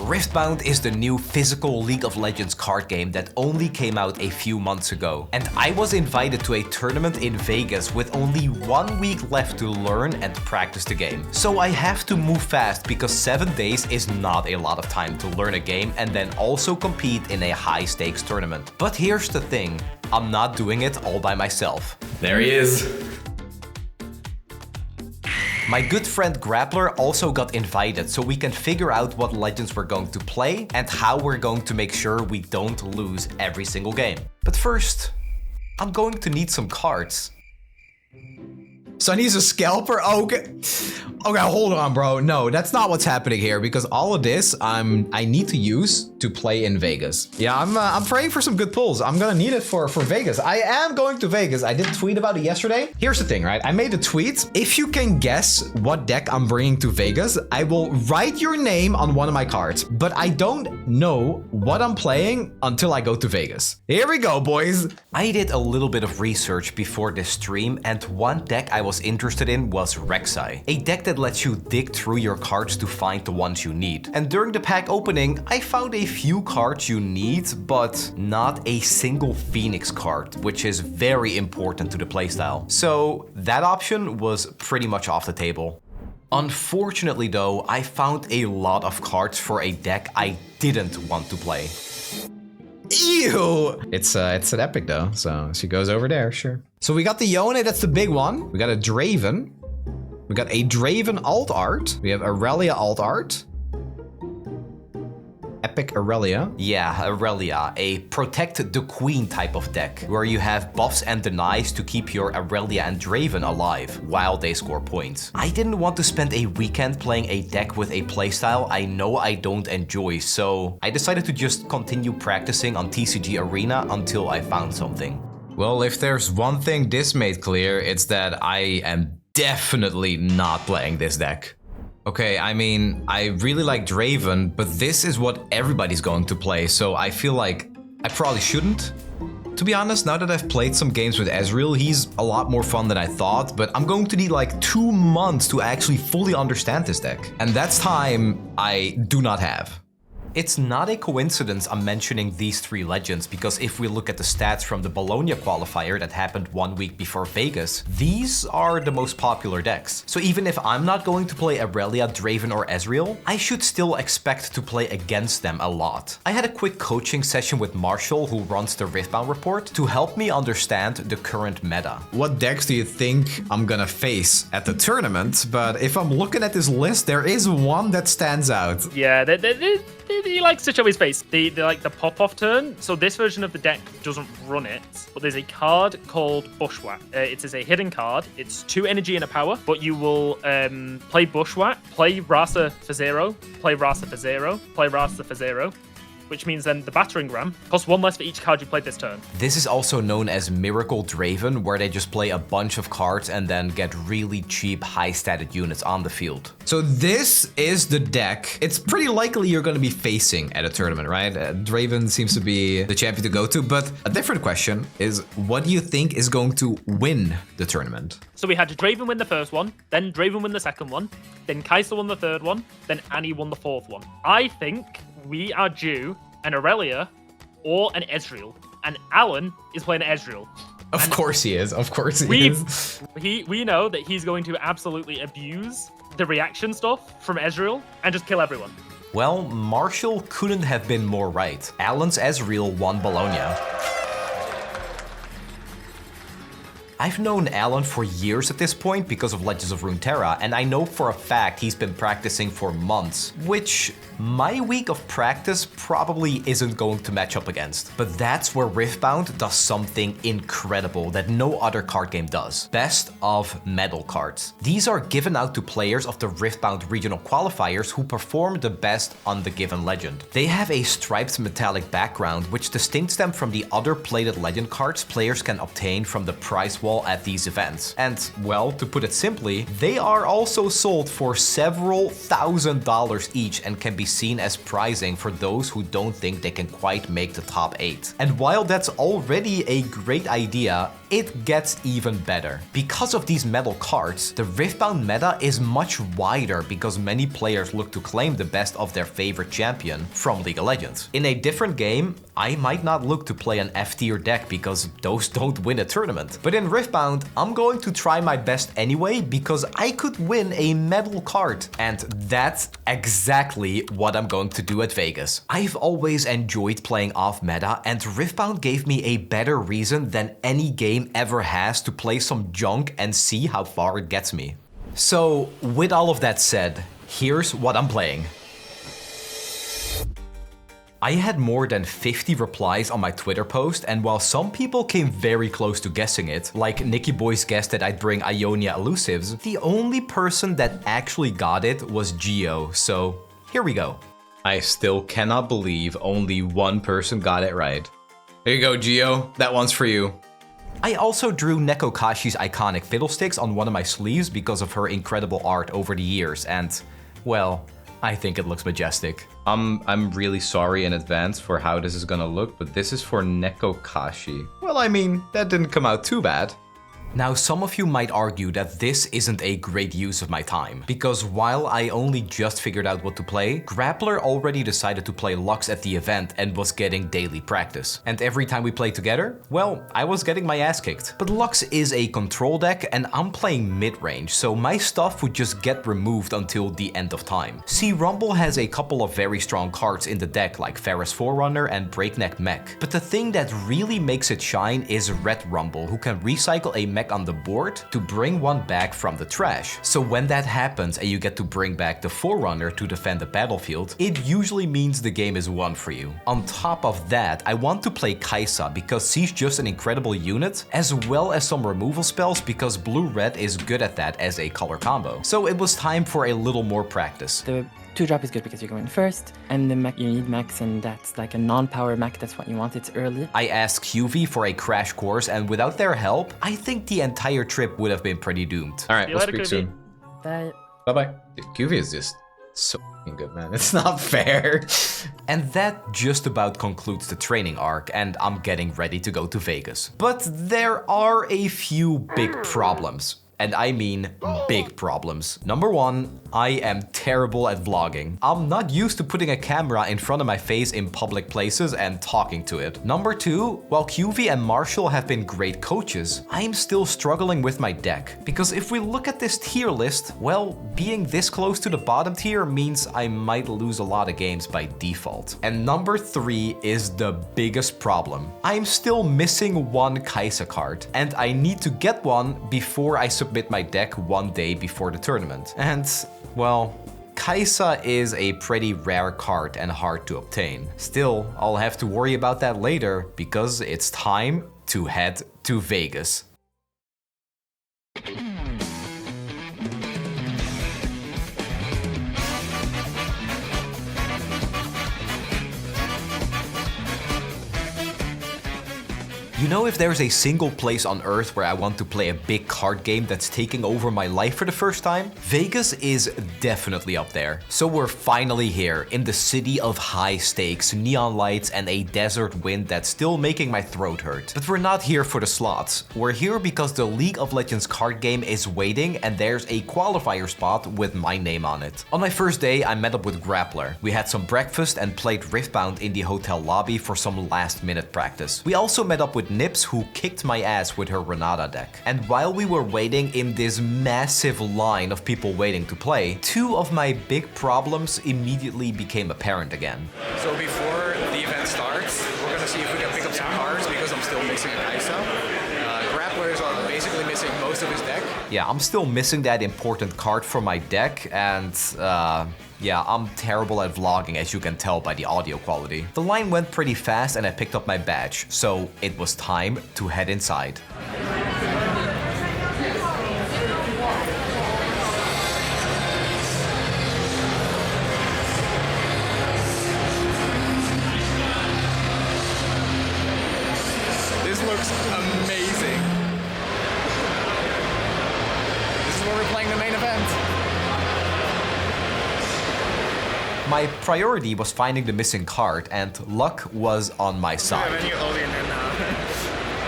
Riftbound is the new physical League of Legends card game that only came out a few months ago. And I was invited to a tournament in Vegas with only 1 week left to learn and practice the game. So I have to move fast because 7 days is not a lot of time to learn a game and then also compete in a high stakes tournament. But here's the thing, I'm not doing it all by myself. There he is. My good friend Grappler also got invited so we can figure out what legends we're going to play and how we're going to make sure we don't lose every single game. But first, I'm going to need some cards. So he's a scalper? Okay. Okay, hold on, bro. No, that's not what's happening here because all of this I need to use to play in Vegas. Yeah, I'm praying for some good pulls. I'm gonna need it for Vegas. I am going to Vegas. I did tweet about it yesterday. Here's the thing, right? I made a tweet. If you can guess what deck I'm bringing to Vegas, I will write your name on one of my cards. But I don't know what I'm playing until I go to Vegas. Here we go, boys. I did a little bit of research before this stream and one deck I was interested in was Rek'Sai, a deck that lets you dig through your cards to find the ones you need. And during the pack opening, I found a few cards you need, but not a single Phoenix card, which is very important to the playstyle. So that option was pretty much off the table. Unfortunately though, I found a lot of cards for a deck I didn't want to play. Ew! It's an epic though, so she goes over there, sure. So we got the Yone, that's the big one. We got a Draven. We got a Draven alt art. We have Aurelia alt art. Epic Aurelia. Yeah, Aurelia, a protect the queen type of deck, where you have buffs and denies to keep your Aurelia and Draven alive while they score points. I didn't want to spend a weekend playing a deck with a playstyle I know I don't enjoy, so I decided to just continue practicing on TCG Arena until I found something. Well, if there's one thing this made clear, it's that I am definitely not playing this deck. Okay, I mean, I really like Draven, but this is what everybody's going to play, so I feel like I probably shouldn't. To be honest, now that I've played some games with Ezreal, he's a lot more fun than I thought, but I'm going to need like 2 months to actually fully understand this deck. And that's time I do not have. It's not a coincidence I'm mentioning these 3 legends, because if we look at the stats from the Bologna qualifier that happened 1 week before Vegas, these are the most popular decks. So even if I'm not going to play Aurelia, Draven or Ezreal, I should still expect to play against them a lot. I had a quick coaching session with Marshall, who runs the Riftbound report, to help me understand the current meta. What decks do you think I'm gonna face at the tournament? But if I'm looking at this list, there is one that stands out. Yeah, he likes to show his face. They like the pop-off turn. So this version of the deck doesn't run it, but there's a card called Bushwhack. It is a hidden card. It's 2 energy and a power, but you will play Bushwhack, play Rasa for 0, play Rasa for 0, play Rasa for 0, which means then the battering ram costs 1 less for each card you played this turn. This is also known as Miracle Draven, where they just play a bunch of cards and then get really cheap, high-statted units on the field. So this is the deck it's pretty likely you're going to be facing at a tournament, right? Draven seems to be the champion to go to, but a different question is, what do you think is going to win the tournament? So we had Draven win the first one, then Draven win the second one, then Kai'Sa won the third one, then Annie won the fourth one. I think we are due an Aurelia or an Ezreal, and Alan is playing Ezreal. Of course he is. Of course he is. We know that he's going to absolutely abuse the reaction stuff from Ezreal and just kill everyone. Well, Marshall couldn't have been more right. Alan's Ezreal won Bologna. I've known Alan for years at this point because of Legends of Runeterra, and I know for a fact he's been practicing for months, which my week of practice probably isn't going to match up against. But that's where Riftbound does something incredible that no other card game does. Best of medal cards. These are given out to players of the Riftbound regional qualifiers who perform the best on the given legend. They have a striped metallic background, which distincts them from the other plated legend cards players can obtain from the prize wall at these events. And, well, to put it simply, they are also sold for several $1,000s each and can be seen as prizing for those who don't think they can quite make the top 8. And while that's already a great idea, it gets even better. Because of these metal cards, the Riftbound meta is much wider because many players look to claim the best of their favorite champion from League of Legends. In a different game, I might not look to play an F tier deck because those don't win a tournament. But in Riftbound, I'm going to try my best anyway because I could win a metal card. And that's exactly what I'm going to do at Vegas. I've always enjoyed playing off meta, and Riftbound gave me a better reason than any game ever has to play some junk and see how far it gets me. So with all of that said, here's what I'm playing. I had more than 50 replies on my Twitter post, and while some people came very close to guessing it, like Nicky Boy's guess that I'd bring Ionia Elusives, the only person that actually got it was Geo, so here we go. I still cannot believe only one person got it right. Here you go, Geo, that one's for you. I also drew Neko Kashi's iconic fiddlesticks on one of my sleeves because of her incredible art over the years, and, well, I think it looks majestic. I'm really sorry in advance for how this is gonna look, but this is for Neko Kashi. Well, I mean, that didn't come out too bad. Now, some of you might argue that this isn't a great use of my time, because while I only just figured out what to play, Grappler already decided to play Lux at the event and was getting daily practice. And every time we played together, well, I was getting my ass kicked. But Lux is a control deck and I'm playing mid-range, so my stuff would just get removed until the end of time. See, Rumble has a couple of very strong cards in the deck like Ferris Forerunner and Breakneck Mech, but the thing that really makes it shine is Red Rumble, who can recycle a mech on the board to bring one back from the trash. So when that happens and you get to bring back the Forerunner to defend the battlefield, it usually means the game is won for you. On top of that, I want to play Kai'Sa because she's just an incredible unit, as well as some removal spells because blue-red is good at that as a color combo. So it was time for a little more practice. The 2-drop is good because you're going first, and the mech, you need mechs, and that's like a non-power mech, that's what you want, it's early. I asked QV for a crash course, and without their help, I think the entire trip would have been pretty doomed. Alright, we'll speak soon. Bye. Bye-bye. QV is just so good, man. It's not fair. And that just about concludes the training arc, and I'm getting ready to go to Vegas. But there are a few big problems. And I mean big problems. Number one, I am terrible at vlogging. I'm not used to putting a camera in front of my face in public places and talking to it. Number two, while QV and Marshall have been great coaches, I'm still struggling with my deck. Because if we look at this tier list, well, being this close to the bottom tier means I might lose a lot of games by default. And number three is the biggest problem. I'm still missing one Kai'Sa card, and I need to get one before I submit my deck one day before the tournament. And, well, Kai'Sa is a pretty rare card and hard to obtain. Still, I'll have to worry about that later because it's time to head to Vegas. You know, if there's a single place on Earth where I want to play a big card game that's taking over my life for the first time, Vegas is definitely up there. So we're finally here, in the city of high stakes, neon lights, and a desert wind that's still making my throat hurt. But we're not here for the slots. We're here because the League of Legends card game is waiting, and there's a qualifier spot with my name on it. On my first day, I met up with Grappler. We had some breakfast and played Riftbound in the hotel lobby for some last-minute practice. We also met up with Nips, who kicked my ass with her Renata deck. And while we were waiting in this massive line of people waiting to play, two of my big problems immediately became apparent again. So before the event starts, we're gonna see if we can pick up some cards because I'm still missing a Kai'Sa. Grappler is basically missing most of his deck. Yeah, I'm still missing that important card from my deck, and yeah, I'm terrible at vlogging, as you can tell by the audio quality. The line went pretty fast and I picked up my badge, so it was time to head inside. This looks amazing. This is where we're playing the main event. My priority was finding the missing card, and luck was on my side. It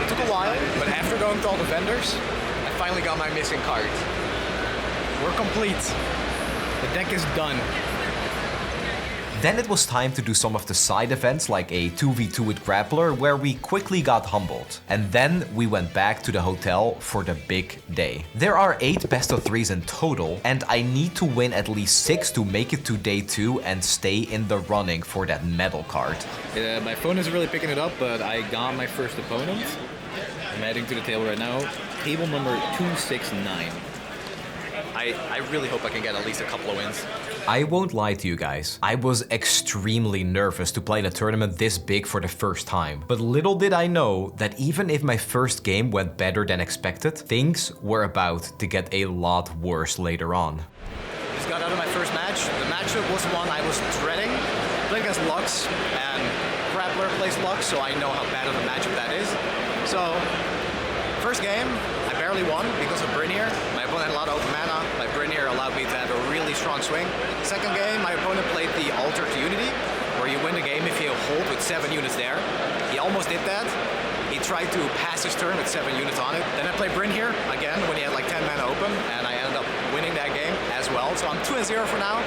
took a a while, but after going to all the vendors, I finally got my missing card. We're complete. The deck is done. Then it was time to do some of the side events like a 2v2 with Grappler where we quickly got humbled. And then we went back to the hotel for the big day. There are 8 best of 3s in total and I need to win at least 6 to make it to day 2 and stay in the running for that medal card. My phone isn't really picking it up, but I got my first opponent. I'm heading to the table right now. Table number 269. I really hope I can get at least a couple of wins. I won't lie to you guys, I was extremely nervous to play in a tournament this big for the first time. But little did I know that even if my first game went better than expected, things were about to get a lot worse later on. Just got out of my first match. The matchup was one I was dreading. Playing against Lux, and Grappler plays Lux, so I know how bad of a matchup that is. So, first game, I barely won because of Brynir. My opponent had a lot of open mana. My Brynir allowed me to have a really strong swing. Second game, my opponent played the Altar to Unity, where you win the game if you hold with 7 units there. He almost did that. He tried to pass his turn with 7 units on it. Then I played Brynir again when he had like 10 mana open, and I ended up winning that game as well. So I'm 2-0 for now.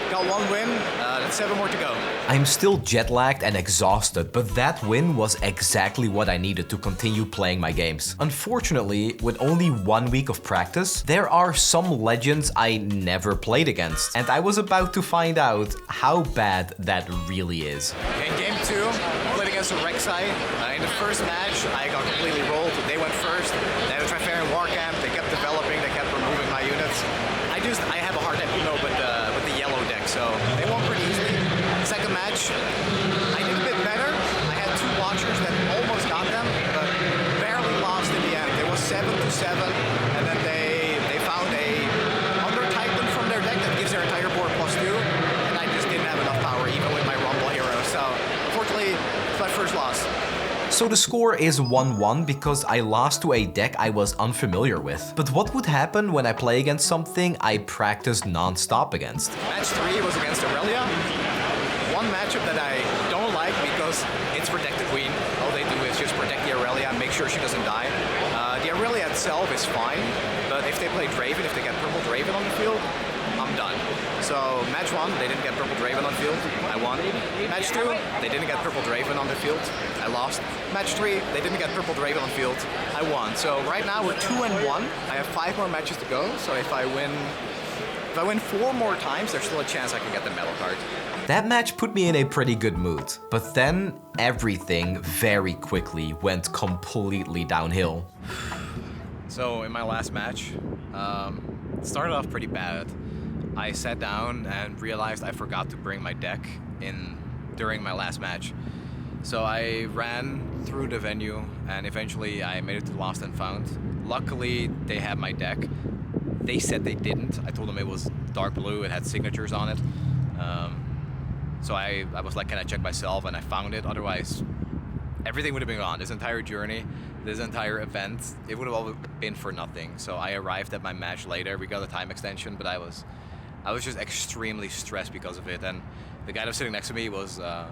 Got 1 win, that's 7 more to go. I'm still jet lagged and exhausted, but that win was exactly what I needed to continue playing my games. Unfortunately, with only 1 week of practice, there are some legends I never played against, and I was about to find out how bad that really is. In game 2, I played against a Rek'Sai. In the first match, I got completely rolled. They went first. They had a Trifarian Warcamp. They kept developing. They kept removing my units. I have a hard time, with the yellow deck, so they won pretty easily. Second match, I did a bit better. I had 2 Watchers that almost got them, but barely lost in the end. It was 7-7, and then they found a Under Titan from their deck that gives their entire board +2, and I just didn't have enough power even with my Rumble hero. So unfortunately, it's my first loss. So the score is 1-1 because I lost to a deck I was unfamiliar with. But what would happen when I play against something I practiced non-stop against? Match 3 was against Aurelia. One matchup that I don't like because it's protect the queen. All they do is just protect the Aurelia and make sure she doesn't die. The Aurelia itself is fine, but if they play Draven, if they get purple Draven on the field, I'm done. So match 1, they didn't get purple Draven on the field, I won. Match 2, they didn't get purple Draven on the field, I lost. Match 3, they didn't get purple Draven on the field, I won. So right now we're 2-1. I have 5 more matches to go, so if I win 4 more times, there's still a chance I can get the medal card. That match put me in a pretty good mood, but then everything very quickly went completely downhill. So in my last match, it started off pretty bad. I sat down and realized I forgot to bring my deck in during my last match. So I ran through the venue and eventually I made it to Lost and Found. Luckily, they had my deck. They said they didn't. I told them it was dark blue, it had signatures on it. So I was like, can I check myself? And I found it. Otherwise, everything would have been gone. This entire journey, this entire event, it would have all been for nothing. So I arrived at my match later. We got a time extension, but I was just extremely stressed because of it. And the guy that was sitting next to me was, I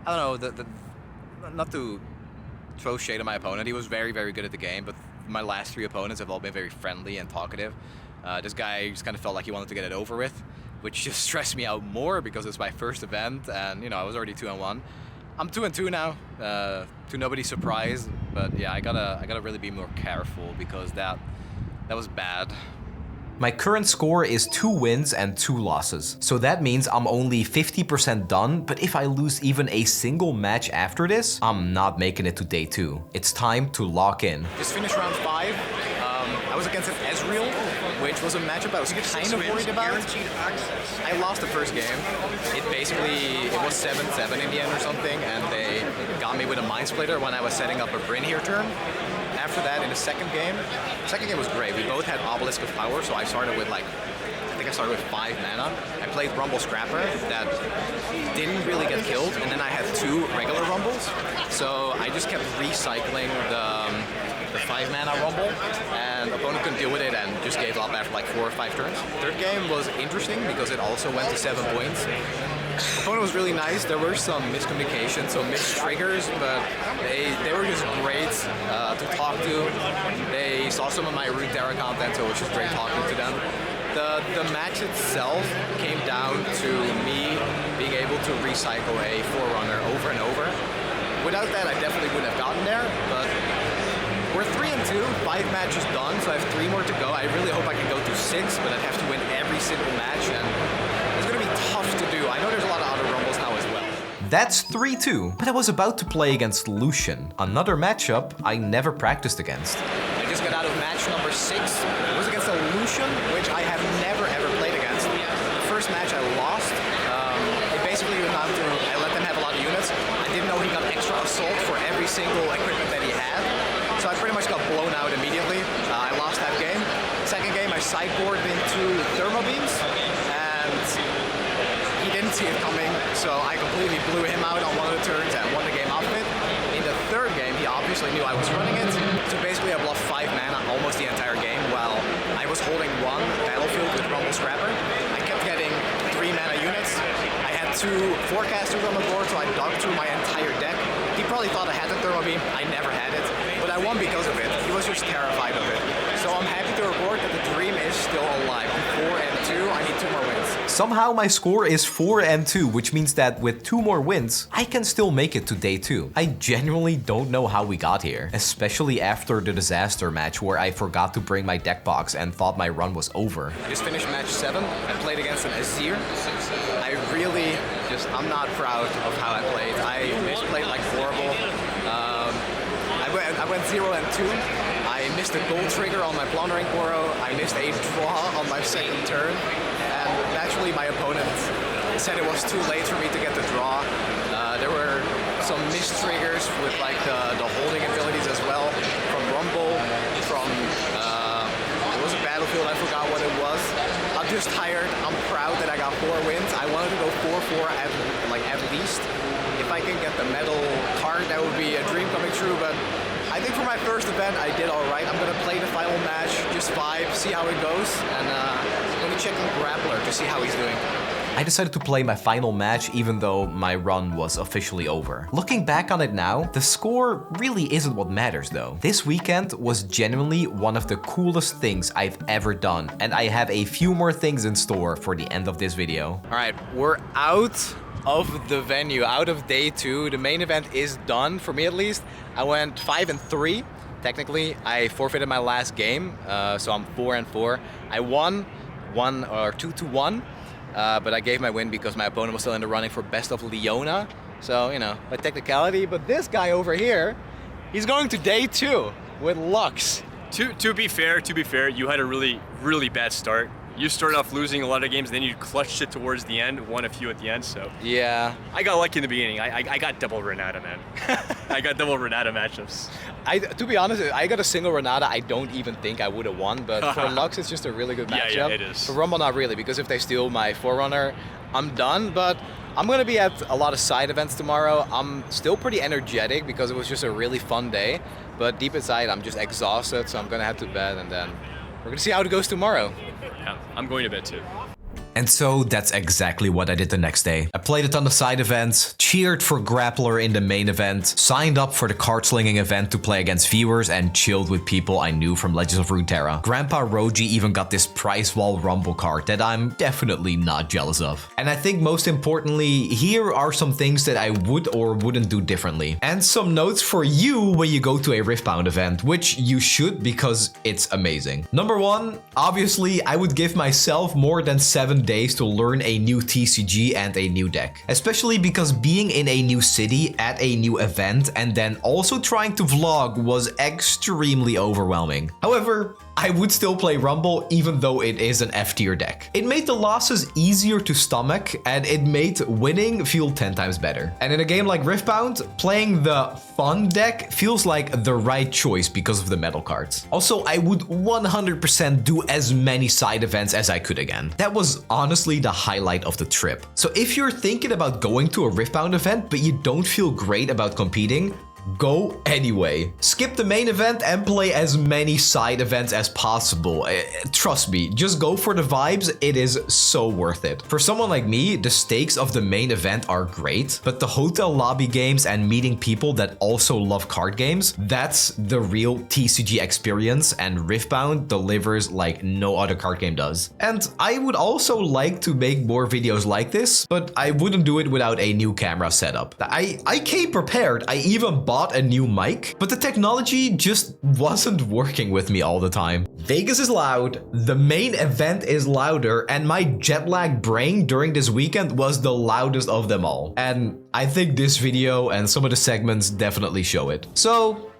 don't know, not to throw shade at my opponent. He was very, very good at the game, but my last 3 opponents have all been very friendly and talkative. This guy just kind of felt like he wanted to get it over with, which just stressed me out more because it's my first event and, I was already 2-1. I'm 2-2 now, to nobody's surprise, but yeah, I gotta really be more careful because that was bad. My current score is 2 wins and 2 losses, so that means I'm only 50% done, but if I lose even a single match after this, I'm not making it to day 2. It's time to lock in. Just finished round 5. I was against an Ezreal, which was a matchup I was kind of worried about. I lost the first game. It was 7-7 in the end or something, and they got me with a Mind Splitter when I was setting up a Brynir turn. After that, in the second game was great. We both had Obelisk of Power, so I started with I think I started with 5 mana. I played Rumble Scrapper that didn't really get killed, and then I had 2 regular Rumbles. So I just kept recycling the 5 mana Rumble, and the opponent couldn't deal with it and just gave up after 4 or 5 turns. Third game was interesting because it also went to 7 points. Opponent was really nice. There were some miscommunication, some missed triggers, but they were just great to talk to. They saw some of my Runeterra content, so it was just great talking to them. The match itself came down to me being able to recycle a Forerunner over and over. Without that, I definitely wouldn't have gotten there, but we're 3-2, 5 matches done, so I have 3 more to go. I really hope I can go to 6, but I'd have to win every single match, and it's gonna be tough to do. I know there's a lot of other Rumbles now as well. That's 3-2, but I was about to play against Lucian, another matchup I never practiced against. I just got out of match number 6. It was against a Lucian, which I have never ever played against. The first match I lost. It basically went down to I let them have a lot of units. I didn't know he got extra assault for every single equipment that he had. So I pretty much got blown out immediately. I lost that game. Second game, I sideboarded into thermo beams, and he didn't see it coming, so I completely blew him out on one of the turns and won the game off of it. In the third game, he obviously knew I was running it, so basically I bluffed 5 mana almost the entire game while I was holding 1 battlefield with Rumble Scrapper. I kept getting 3 mana units. I had 2 forecasters on the board, so I dug through my entire deck. He probably thought I had the thermo beam. I never had it, but I won because of it. He was just terrified of it. So I'm happy to report that the dream is still alive. I'm 4-2. I need 2 more wins. Somehow my score is 4-2, which means that with 2 more wins, I can still make it to day 2. I genuinely don't know how we got here, especially after the disaster match where I forgot to bring my deck box and thought my run was over. I just finished match 7. I played against an Azir. I'm not proud of how I played. I misplayed like horrible. I went 0-2. I missed a gold trigger on my Plundering Poro. I missed a draw on my second turn. And naturally my opponent said it was too late for me to get the draw. There were some missed triggers with like the holding abilities as well. From Rumble, from it was a battlefield, I forgot what it was. I'm just tired. I'm proud that I got 4 wins. I wanted to go 4-4 at least. If I can get the medal card, that would be a dream coming true, but I think for my first event, I did all right. I'm gonna play the final match, just 5, see how it goes, and I'm gonna check on Grappler to see how he's doing. I decided to play my final match even though my run was officially over. Looking back on it now, the score really isn't what matters though. This weekend was genuinely one of the coolest things I've ever done, and I have a few more things in store for the end of this video. All right, we're out of the venue, out of day 2. The main event is done, for me at least. I went 5-3. Technically, I forfeited my last game, so I'm 4-4. I won 2-1. But I gave my win because my opponent was still in the running for best of Leona. So, you know, a technicality. But this guy over here, he's going to day 2 with Lux. To be fair, you had a really bad start. You started off losing a lot of games, then you clutched it towards the end, won a few at the end, so. Yeah. I got lucky in the beginning. I got double Renata, man. I got double Renata matchups. To be honest, I got a single Renata. I don't even think I would have won, but for Lux, it's just a really good matchup. Yeah, it is. For Rumble, not really, because if they steal my Forerunner, I'm done, but I'm gonna be at a lot of side events tomorrow. I'm still pretty energetic because it was just a really fun day, but deep inside, I'm just exhausted, so I'm gonna head to bed, and then we're gonna see how it goes tomorrow. Yeah, I'm going to bed too. And so that's exactly what I did the next day. I played a ton of side events, cheered for Grappler in the main event, signed up for the card slinging event to play against viewers, and chilled with people I knew from Legends of Runeterra. Grandpa Roji even got this prize wall rumble card that I'm definitely not jealous of. And I think most importantly, here are some things that I would or wouldn't do differently. And some notes for you when you go to a Riftbound event, which you should because it's amazing. Number 1, obviously I would give myself more than 7 days to learn a new TCG and a new deck. Especially because being in a new city at a new event and then also trying to vlog was extremely overwhelming. However, I would still play Rumble even though it is an F tier deck. It made the losses easier to stomach and it made winning feel 10 times better. And in a game like Riftbound, playing the fun deck feels like the right choice because of the metal cards. Also, I would 100% do as many side events as I could again. That was honestly the highlight of the trip. So if you're thinking about going to a Riftbound event but you don't feel great about competing, go anyway. Skip the main event and play as many side events as possible. Trust me, just go for the vibes. It is so worth it. For someone like me, the stakes of the main event are great, but the hotel lobby games and meeting people that also love card games, that's the real TCG experience, and Riftbound delivers like no other card game does. And I would also like to make more videos like this, but I wouldn't do it without a new camera setup. I came prepared. I even bought a new mic, but the technology just wasn't working with me all the time. Vegas is loud, the main event is louder, and my jet lag brain during this weekend was the loudest of them all. And I think this video and some of the segments definitely show it. So,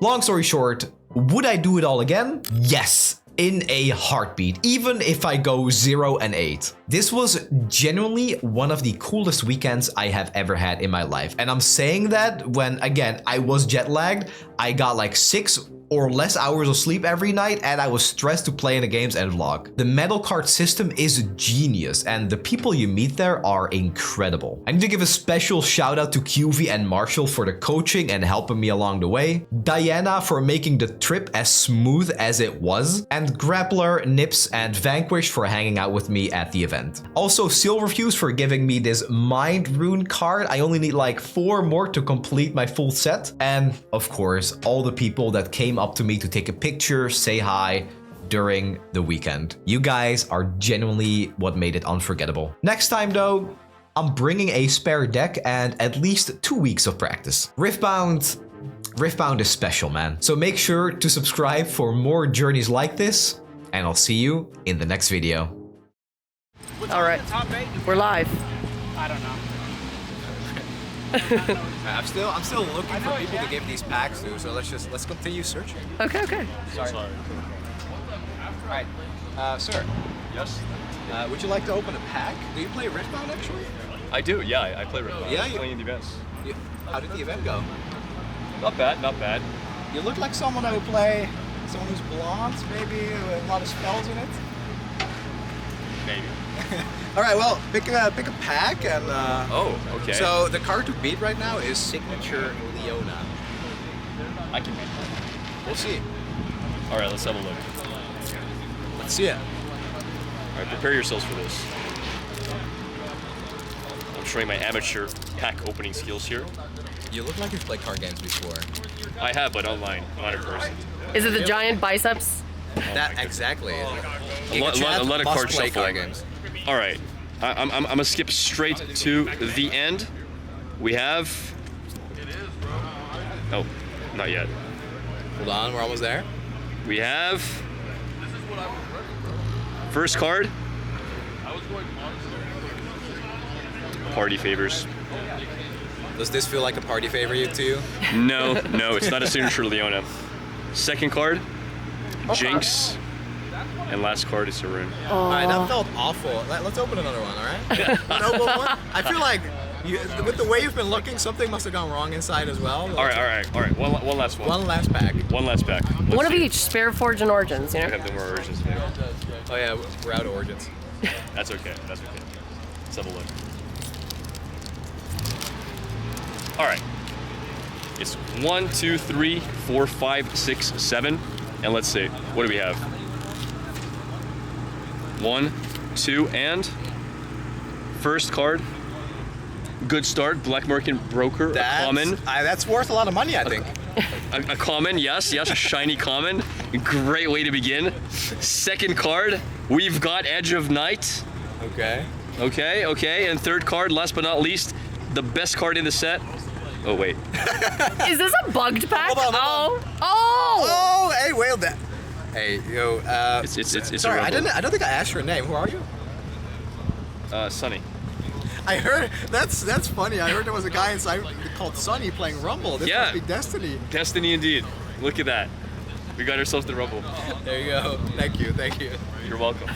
long story short, would I do it all again? Yes. In a heartbeat, even if I go 0 and 8. This was genuinely one of the coolest weekends I have ever had in my life. And I'm saying that when, again, I was jet lagged, I got like 6 or less hours of sleep every night, and I was stressed to play in the games and vlog. The medal card system is genius, and the people you meet there are incredible. I need to give a special shout out to QV and Marshall for the coaching and helping me along the way, Diana for making the trip as smooth as it was, and Grappler, Nips, and Vanquish for hanging out with me at the event. Also Silverfuse for giving me this Mind Rune card. I only need like 4 more to complete my full set. And of course, all the people that came up to me to take a picture, say hi during the weekend. You guys are genuinely what made it unforgettable. Next time though, I'm bringing a spare deck and at least 2 weeks of practice. Riftbound is special, man. So make sure to subscribe for more journeys like this, and I'll see you in the next video. All right, we're live. I don't know. I'm still looking for people to give these packs to, so let's continue searching. Okay. Sorry. Alright, sir. Yes? Would you like to open a pack? Do you play Riftbound actually? I do, yeah, I play Riftbound. Yeah, I'm playing in the events. How did the event go? Not bad, not bad. You look like someone that would play, someone who's blonde, maybe with a lot of spells in it. Maybe. Alright, well, pick a pack and Oh, okay. So the card to beat right now is Signature Leona. I can beat it. We'll see. Alright, let's have a look. Let's see it. Alright, prepare yourselves for this. I'm showing my amateur pack opening skills here. You look like you've played card games before. I have, but online, not in person. Is it the giant biceps? That exactly. A lot of card play shuffling. card games. All right, I'm gonna skip straight to the end. We have. Oh, not yet. Hold on, we're almost there. We have. First card. Party favors. Does this feel like a party favor to you? No, it's not a signature Leona. Second card, Jinx. And last card is a rune. Alright, that felt awful. Let's open another one, alright? One. I feel like, with the way you've been looking, something must have gone wrong inside as well. Alright. One last one. One last pack. One last pack. One of each, Spare, Forge, and Origins, you We know? have no more origins. Oh yeah, we're out of origins. That's okay. Let's have a look. All right. It's 1, 2, 3, 4, 5, 6, 7. And let's see. What do we have? 1, 2, and first card. Good start. Black Market Broker. A common. That's worth a lot of money, I think. A common, yes, a shiny common. Great way to begin. Second card, we've got Edge of Night. Okay. And third card, last but not least, the best card in the set. Oh, wait. Is this a bugged pack? Hold on. Oh, hey, wait, that. Hey, yo, It's sorry, a rebel. I don't think I asked your name. Who are you? Sunny. I heard, that's funny. I heard there was a guy inside called Sunny playing Rumble. This must be Destiny. Destiny indeed. Look at that. We got ourselves the Rumble. There you go. Thank you. You're welcome.